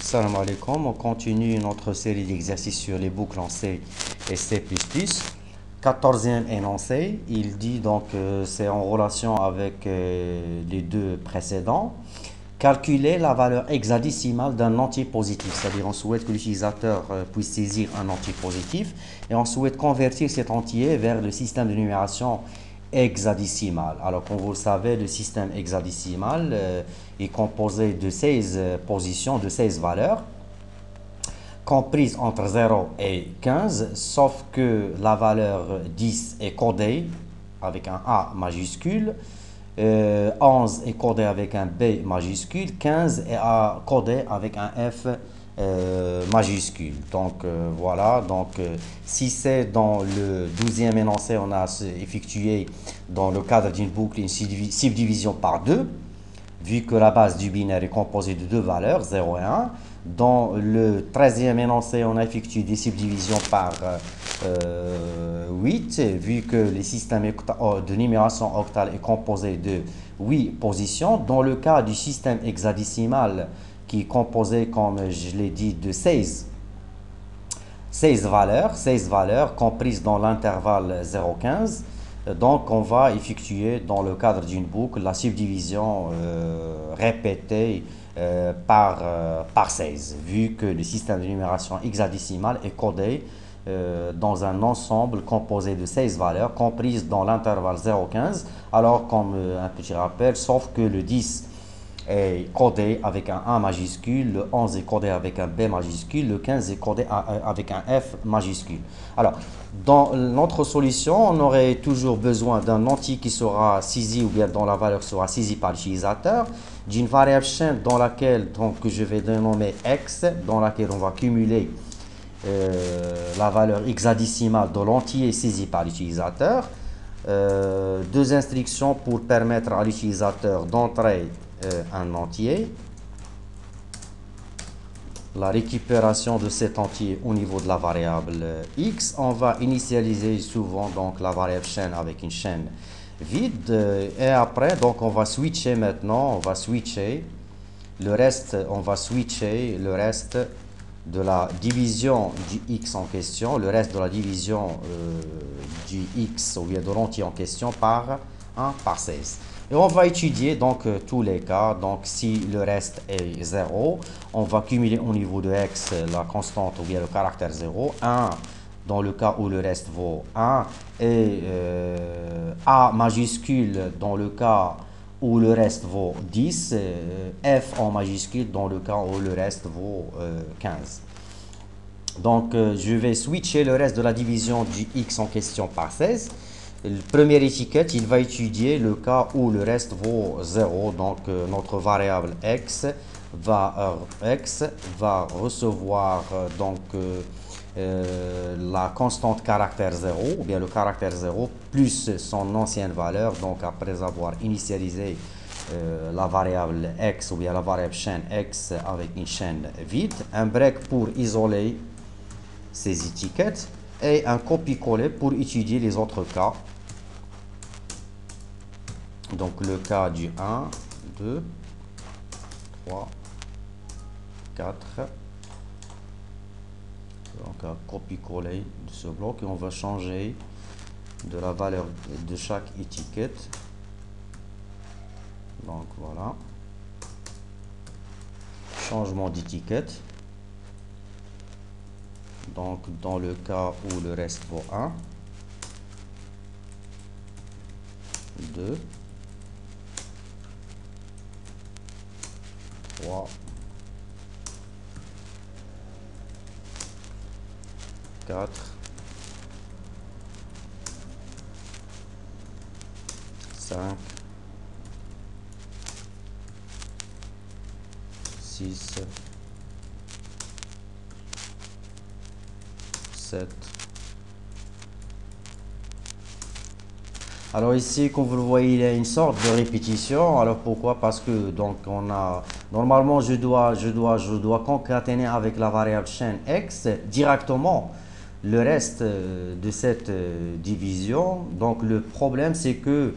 Salam alaikum, on continue notre série d'exercices sur les boucles en C et C++. 14e énoncé, il dit donc c'est en relation avec les deux précédents. Calculer la valeur hexadécimale d'un entier positif, c'est-à-dire on souhaite que l'utilisateur puisse saisir un entier positif et on souhaite convertir cet entier vers le système de numération hexadécimal. Alors, comme vous le savez, le système hexadécimal est composé de 16 positions, de 16 valeurs, comprises entre 0 et 15, sauf que la valeur 10 est codée avec un A majuscule, 11 est codé avec un B majuscule, 15 est codé avec un F majuscule. Donc voilà, donc si c'est dans le 12e énoncé, on a effectué dans le cadre d'une boucle une subdivision par 2, vu que la base du binaire est composée de deux valeurs, 0 et 1. Dans le 13e énoncé, on a effectué des subdivisions par 8, vu que le système de numération octale est composé de 8 positions. Dans le cas du système hexadécimal, qui est composé, comme je l'ai dit, de 16 valeurs comprises dans l'intervalle 0,15. Donc, on va effectuer dans le cadre d'une boucle la subdivision répétée par 16, vu que le système de numération hexadécimale est codé dans un ensemble composé de 16 valeurs comprises dans l'intervalle 0,15. Alors, comme un petit rappel, sauf que le 10 est codé avec un A majuscule, le 11 est codé avec un B majuscule, le 15 est codé avec un F majuscule. Alors, dans notre solution, on aurait toujours besoin d'un entier qui sera saisi ou bien dont la valeur sera saisie par l'utilisateur, d'une variable chaîne dans laquelle donc, je vais dénommer x, dans laquelle on va cumuler la valeur hexadécimale de l'entier saisi par l'utilisateur, deux instructions pour permettre à l'utilisateur d'entrer un entier, la récupération de cet entier au niveau de la variable x. On va initialiser souvent donc la variable chaîne avec une chaîne vide et après donc on va switcher maintenant, on va switcher le reste de la division du x en question, le reste de la division du x ou bien de l'entier en question par 1 par 16. Et on va étudier donc tous les cas. Donc si le reste est 0, on va cumuler au niveau de x la constante ou bien le caractère 0, 1 dans le cas où le reste vaut 1 et A majuscule dans le cas où le reste vaut 10, F en majuscule dans le cas où le reste vaut 15. Donc je vais switcher le reste de la division du x en question par 16. Première étiquette, il va étudier le cas où le reste vaut 0. Donc notre variable x va recevoir donc la constante caractère 0 ou bien le caractère 0 plus son ancienne valeur. Donc après avoir initialisé la variable x ou bien la variable chaîne x avec une chaîne vide, un break pour isoler ces étiquettes et un copier-coller pour étudier les autres cas. Donc le cas du 1, 2, 3, 4. Donc un copier-coller de ce bloc et on va changer de la valeur de chaque étiquette. Donc voilà. Changement d'étiquette. Donc dans le cas où le reste vaut 1, 2, 3, 4, 5, 6, 7. Alors ici, comme vous le voyez, il y a une sorte de répétition. Alors pourquoi? Parce que donc on a normalement je dois concaténer avec la variable chaîne x directement le reste de cette division. Donc le problème c'est que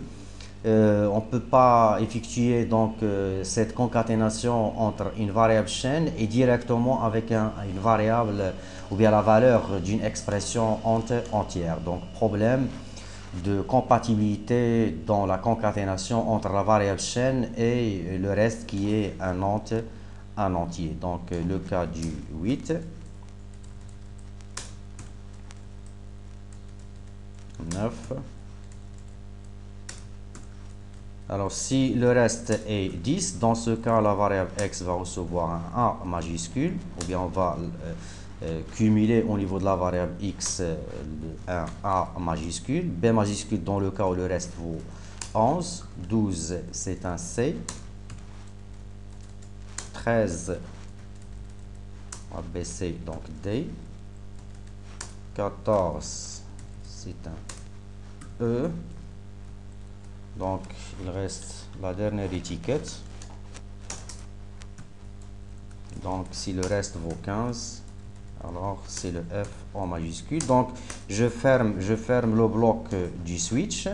on ne peut pas effectuer donc cette concaténation entre une variable chaîne et directement avec une variable ou bien la valeur d'une expression entière. Donc problème de compatibilité dans la concaténation entre la variable chaîne et le reste qui est un entier. Donc le cas du 8. 9. Alors, si le reste est 10, dans ce cas, la variable x va recevoir un A majuscule, ou bien on va cumuler au niveau de la variable x un A majuscule, B majuscule dans le cas où le reste vaut 11, 12 c'est un C, 13 on va baisser donc D, 14 c'est un E, donc il reste la dernière étiquette. Donc si le reste vaut 15, alors c'est le F en majuscule. Donc je ferme le bloc du switch.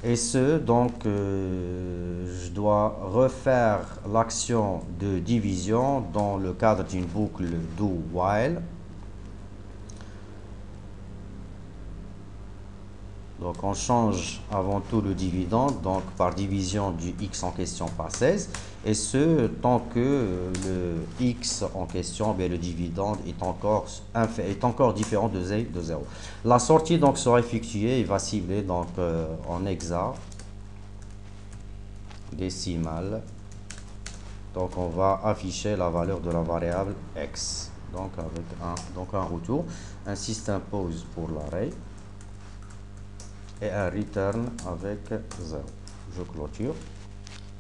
Et ce, donc je dois refaire l'action de division dans le cadre d'une boucle do while. Donc on change avant tout le dividende, donc par division du x en question par 16, et ce tant que le x en question, bien le dividende est encore différent de 0. La sortie donc sera effectuée et va cibler donc en hexa décimal. Donc on va afficher la valeur de la variable x, donc avec un retour, un system pose pour l'array et un return avec 0. Je clôture.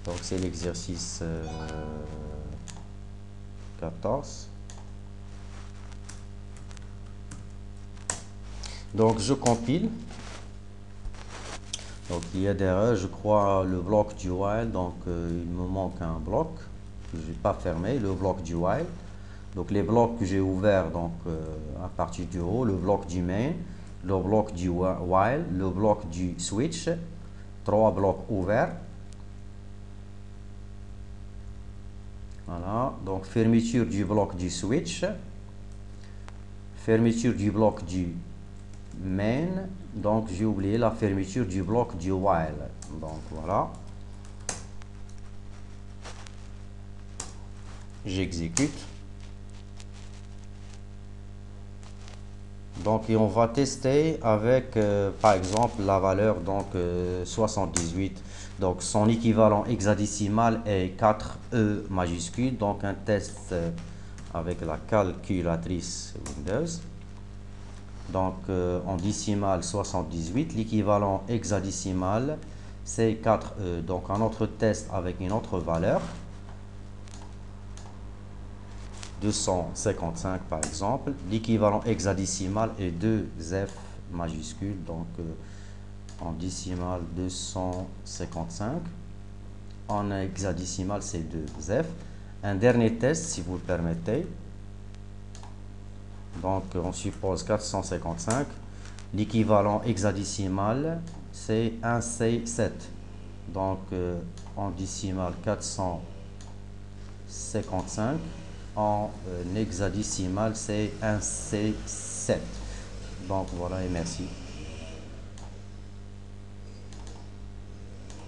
Donc c'est l'exercice 14. Donc je compile. Donc il y a d'erreur, je crois le bloc du while, donc il me manque un bloc que je n'ai pas fermé, le bloc du while. Donc les blocs que j'ai ouverts donc à partir du haut, le bloc du main, le bloc du while, le bloc du switch, 3 blocs ouverts. Voilà, donc fermeture du bloc du switch, fermeture du bloc du main, donc j'ai oublié la fermeture du bloc du while. Donc voilà, j'exécute. Donc et on va tester avec par exemple la valeur donc 78. Donc son équivalent hexadécimal est 4E majuscule. Donc un test avec la calculatrice Windows. Donc en décimal 78, l'équivalent hexadécimal c'est 4E. Donc un autre test avec une autre valeur. 255 par exemple, l'équivalent hexadécimal est 2F majuscule, donc en décimal 255, en hexadécimal c'est 2F. Un dernier test si vous le permettez, donc on suppose 455, l'équivalent hexadécimal c'est 1C7, donc en décimal 455, en hexadécimal c'est 1C7. Donc voilà et merci.